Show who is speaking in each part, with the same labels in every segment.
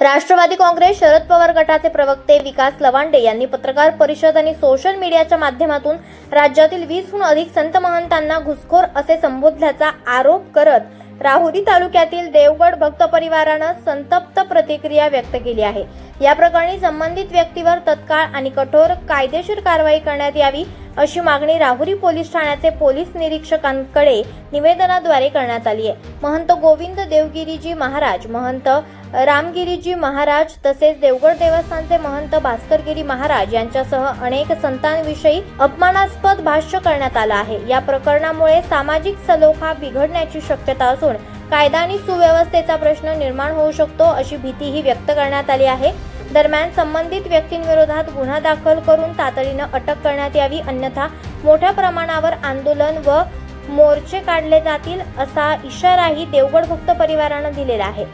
Speaker 1: राष्ट्रवादी काँग्रेस शरद पवार गटाचे प्रवक्ते विकास लवांडे यांनी पत्रकार परिषद आणि सोशल मीडियाच्या माध्यमातून राज्यातील 20हून अधिक संत महंतांना घुसखोर असे संबोधल्याचा आरोप करत राहुरी तालुक्यातील देवगड भक्त परिवारानं संतप्त प्रतिक्रिया व्यक्त केली आहे। या प्रकरणी संबंधित व्यक्तीवर तत्काळ आणि कठोर कायदेशीर कारवाई करण्यात यावी अशी मागणी राहुरी पोलीस ठाण्याचे पोलीस निरीक्षकांकडे निवेदनाद्वारे करण्यात आली आहे। महंत गोविंद देवगिरीजी महाराज, महंत रामगिरीजी महाराज तसेच देवगड देवस्थानचे महंत भास्करगिरी महाराज यांच्यासह अनेक संतांविषयी अपमानास्पद भाष्य करण्यात आलं आहे। या प्रकरणामुळे सामाजिक सलोखा बिघडण्याची शक्यता असून कायदा आणि सुव्यवस्थेचा प्रश्न निर्माण होऊ शकतो अशी भीतीही व्यक्त करण्यात आली आहे। दरम्यान संबंधित व्यक्तींविरोधात गुन्हा दाखल करून तातडीनं अटक करण्यात यावी, अन्यथा मोठ्या प्रमाणावर आंदोलन व मोर्चे काढले जातील असा इशाराही देवगड भक्त परिवारानं दिलेला आहे।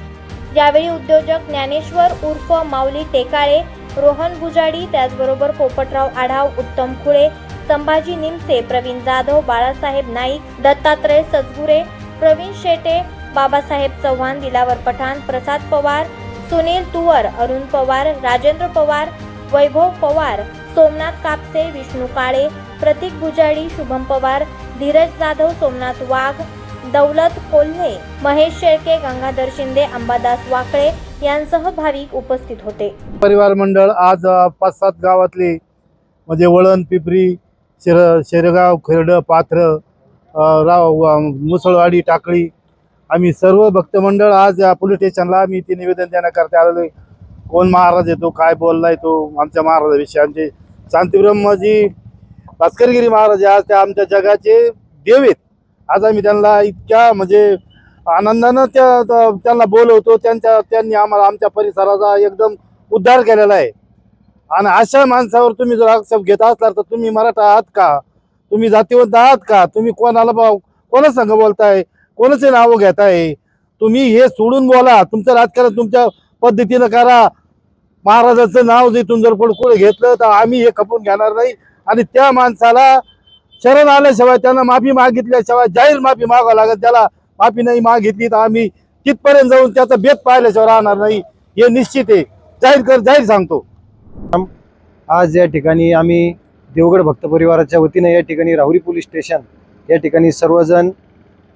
Speaker 1: यावेळी उद्योजक ज्ञानेश्वर उर्फ माऊली टेकाळे, रोहन गुजाडी, त्याचबरोबर पोपटराव आढाव, उत्तम खुळे, संभाजी निमसे, प्रवीण जाधव, बाळासाहेब नाईक, दत्तात्रय सजगुरे, प्रवीण शेटे, बाबासाहेब चव्हाण, दिलावर पठाण, प्रसाद पवार, सुनील तुवर, अरुण पवार, राजेंद्र पवार, वैभव पवार, सोमनाथ कापसे, विष्णू काळे, प्रतीक गुजाडी, शुभम पवार, धीरज जाधव, सोमनाथ वाघ, दौलत कोल्हे, महेश शेळके, गंगाधर शिंदे, अंबादास वाकळे यांसह भाविक उपस्थित होते।
Speaker 2: परिवार मंडळ आज 5-7 गावातले म्हणजे वळण, पिपरी, शेरगाव, खर्ड, पाथर, मुसळवाडी, टाकळी आम्ही सर्व भक्त मंडळ आज पोलीस स्टेशनला आम्ही ते निवेदन देण्याकरता आलेलो। कोण महाराज येतो, काय बोललाय तो आमच्या महाराजाविषयी, आमचे शांतिब्रह्मजी भास्करगिरी महाराज आज त्या आमच्या जगाचे देव आहेत। आज आम्ही त्यांना इतक्या म्हणजे आनंदानं त्यांना बोलवतो। त्यांनी आम्हाला आमच्या परिसराचा एकदम उद्धार केलेला आहे। आणि अशा माणसावर तुम्ही जर आक्षेप घेत असलात तर तुम्ही मराठा आहात का? तुम्ही जातीवंत आहात का? तुम्ही कोणा संघ बोलताय, कोणाचे नाव घेताय? तुम्ही हे सोडून बोला, तुमचं राजकारण तुमच्या पद्धतीनं करा। महाराजाचं नाव जिथून जर पुढे घेतलं तर आम्ही हे खपून घेणार नाही। आणि त्या माणसाला शरण आल्याशिवाय, त्यांना माफी मागितल्याशिवाय, जाहीर माफी मागावं लागेल। त्याला माफी नाही मागितली तर आम्ही तिथपर्यंत जाऊन त्याचा बेत पाहिल्याशिवाय राहणार नाही, हे निश्चित आहे। जाहीर सांगतो।
Speaker 3: आज या ठिकाणी आम्ही देवगड भक्त परिवाराच्या वतीने या ठिकाणी राहुरी पोलीस स्टेशन या ठिकाणी सर्वजण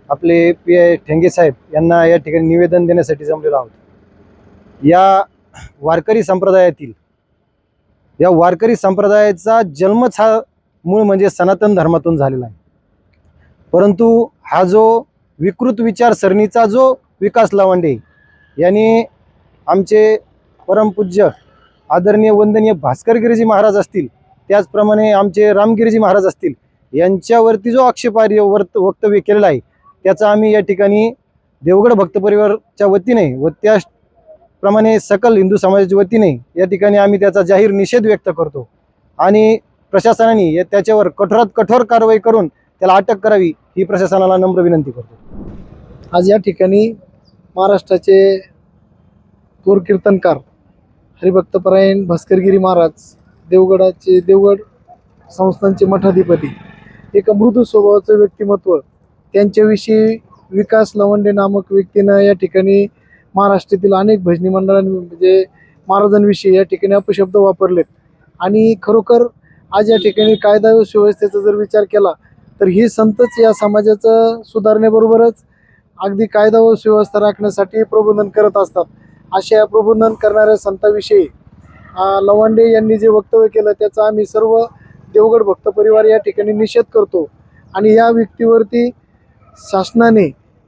Speaker 3: आपले PI ठेंगे साहेब यांना या ठिकाणी निवेदन देण्यासाठी जमलेलो आहोत। या वारकरी संप्रदायाचा जन्मच हा मूळ म्हणजे सनातन धर्मातून झालेला आहे। परंतु हा जो विकृत विचारसरणीचा जो विकास लवांडे यांनी आमचे परमपूज्य आदरणीय वंदनीय भास्करगिरीजी महाराज असतील, त्याचप्रमाणे आमचे रामगिरीजी महाराज असतील, यांच्यावरती जो आक्षेपार्ह वक्तव्य केलेला आहे त्याचा आम्ही या ठिकाणी देवगड भक्त परिवारच्या वतीने व त्याचप्रमाणे सकल हिंदू समाजाच्या वतीने या ठिकाणी आम्ही त्याचा जाहीर निषेध व्यक्त करतो। आणि प्रशासनाने त्याच्यावर कठोरात कठोर कारवाई करून त्याला अटक करावी ही प्रशासनाला नम्र विनंती करतो।
Speaker 4: आज या ठिकाणी महाराष्ट्राचे थोर कीर्तनकार हरिभक्तपरायण भास्करगिरी महाराज, देवगड संस्थानचे मठाधिपती, एक मृदू स्वभावाचं व्यक्तिमत्व, त्यांच्याविषयी विकास लवंडे नामक व्यक्तीनं या ठिकाणी महाराष्ट्रातील अनेक भजनी मंडळांनी म्हणजे महाराजांविषयी या ठिकाणी अपशब्द वापरलेत। आणि खरोखर आज या ठिकाणी कायदा व सुव्यवस्थेचा जर विचार केला तर ही संतच या समाजाचं सुधारण्याबरोबरच अगदी कायदा व सुव्यवस्था राखण्यासाठी प्रबोधन करत असतात। अशा प्रबोधन करणाऱ्या संतांविषयी लवांडे यांनी जे वक्तव्य केलं त्याचा आम्ही सर्व देवगड भक्त परिवार या ठिकाणी निषेध करतो। आणि या व्यक्तीवरती शासनाने,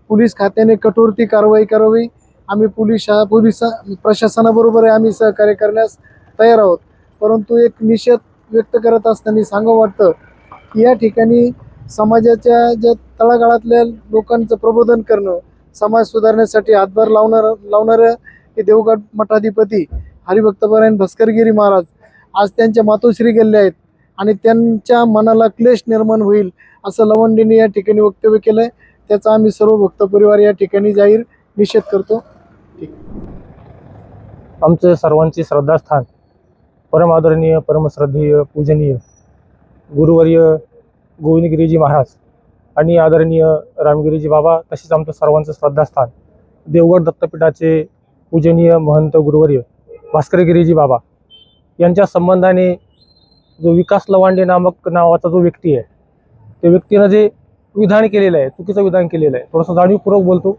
Speaker 4: पोलीस खात्याने कठोर कारवाई करावी। आम्ही पोलीस प्रशासनाबरोबर आम्ही सहकार्य करण्यास तयार आहोत। परंतु एक निषेध व्यक्त करत असताना सांगावं वाटतं की या ठिकाणी समाजाच्या ज्या तळागाळातल्या लोकांचं प्रबोधन करणं, समाज सुधारण्यासाठी हातभार लावणारं हे देवगड मठाधिपती हरिभक्तपरायण भास्करगिरी महाराज आज त्यांच्या मातोश्री गेले आहेत आणि त्यांच्या मनाला क्लेश निर्माण होईल असं लवंडेंनी या ठिकाणी वक्तव्य केलंय। त्याचा आम्ही सर्व भक्त परिवार या ठिकाणी जाहीर निषेध करतो।
Speaker 5: आमचे सर्वांचे श्रद्धास्थान, परम आदरणीय, परमश्रद्धेय, पूजनीय गुरुवर्य गोविंदगिरीजी महाराज आणि आदरणीय रामगिरीजी बाबा, तसेच आमचं सर्वांचं श्रद्धास्थान देवगड दत्तपीठाचे पूजनीय महंत गुरुवर्य भास्करगिरीजी बाबा यांच्या संबंधाने जो विकास लवांडे नावाचा जो व्यक्ती आहे, त्या व्यक्तीनं जे विधान केलेलं आहे, चुकीचं विधान केलेलं आहे. थोडंसं जाणीवपूर्वक बोलतो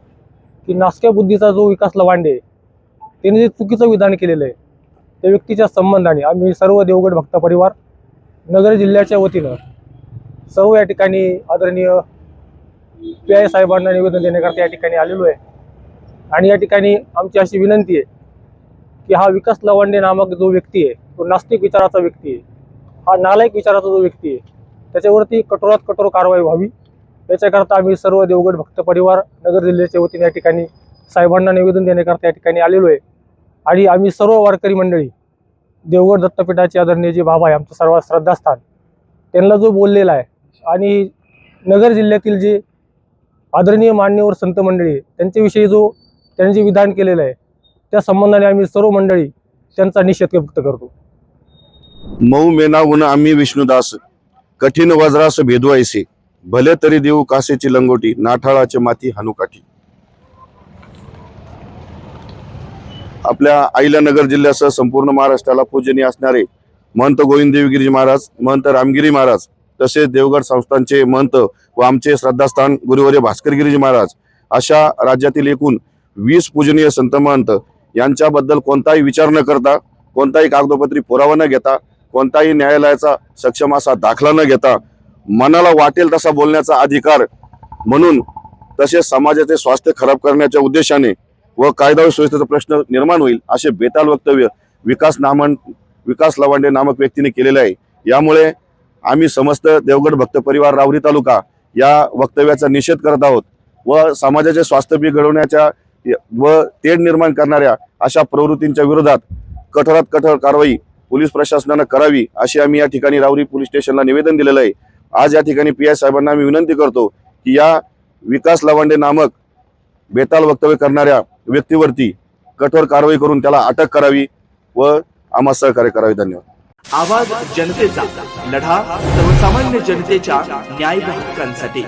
Speaker 5: की नासक्या बुद्धीचा जो विकास लवांडे आहे, त्याने जे चुकीचं विधान केलेलं आहे, त्या व्यक्तीच्या संबंधाने आम्ही सर्व देवगड भक्त परिवार नगर जिल्ह्याच्या वतीनं सर्व या ठिकाणी आदरणीय PI साहेबांना निवेदन देण्याकरता या ठिकाणी आलेलो आहे. आणि या ठिकाणी आमची अशी विनंती आहे की हा विकास लवांडे नामक जो व्यक्ती आहे, तो नास्तिक विचाराचा व्यक्ती आहे, हा नालायक विचाराचा जो व्यक्ती आहे, त्याच्यावरती कठोरात कठोर कारवाई व्हावी, याच्याकरता आम्ही सर्व देवगड भक्त परिवार नगर जिल्ह्याच्या वतीने या ठिकाणी साहेबांना निवेदन देण्याकरता या ठिकाणी आलेलो आहे. आणि आम्ही सर्व वारकरी मंडळी देवगड दत्तपीठाचे आदरणीय जे बाबा आहे, आमचं सर्वात श्रद्धास्थान, त्यांना जो बोललेला आहे आणि नगर जिल्ह्यातील जे आदरणीय मान्यवर संत मंडळी आहे, त्यांच्याविषयी जो त्यांनी जे विधान केलेलं आहे, त्या संबंधाने आम्ही सर्व मंडळी त्यांचा निषेध व्यक्त करतो.
Speaker 6: मऊ मेनाहून आम्ही विष्णुदास, कठीण वज्रास भेदवायसे, भले तरी देऊ कासेची लंगोटी, नाठाळाचे माती हानुकाठी. आपल्या अहिल्यानगर जिल्ह्यासह संपूर्ण महाराष्ट्राला पूजनीय असणारे महंत गोविंद देवगिरी महाराज, महंत रामगिरी महाराज, तसेच देवगड संस्थानचे महंत व आमचे श्रद्धास्थान गुरुवर्य भास्करगिरीजी महाराज, अशा राज्यातील एकूण 20 पूजनीय संत महंत यांच्याबद्दल कोणताही विचार न करता, कोणताही कागदोपत्री पुरावा न घेता, कोणताही न्यायालयाचा सक्षम असा दाखला न घेता, मनाला वाटेल तसा बोलण्याचा अधिकार म्हणून, तसेच समाजाचे स्वास्थ्य खराब करण्याच्या उद्देशाने व कायदा व सुव्यवस्थेचा प्रश्न निर्माण होईल असे बेताल वक्तव्य विकास लवांडे नामक व्यक्तीने केलेले आहे. यामुळे आम्ही समस्त देवगड भक्त परिवार रावरी तालुका या वक्तव्याचा निषेध करत आहोत व समाजाचे स्वास्थ्य बिघडवण्याच्या व तेढ निर्माण करणाऱ्या अशा प्रवृत्तींच्या विरोधात कठोरात कठोर कारवाई पोलीस प्रशासनानं करावी अशी आम्ही या ठिकाणी रावरी पोलीस स्टेशनला निवेदन दिलेलं आहे. आज या ठिकाणी PI साहेबांना आम्ही विनंती करतो की या विकास लवांडे नामक बेताल वक्तव्य करणाऱ्या व्यक्तीवरती कठोर कारवाई करून त्याला अटक करावी व आम्हाला सहकार्य करावे. धन्यवाद.
Speaker 7: आवाज जनतेचा, लढा सर्वसामान्य जनतेच्या न्याय हक्कांसाठी.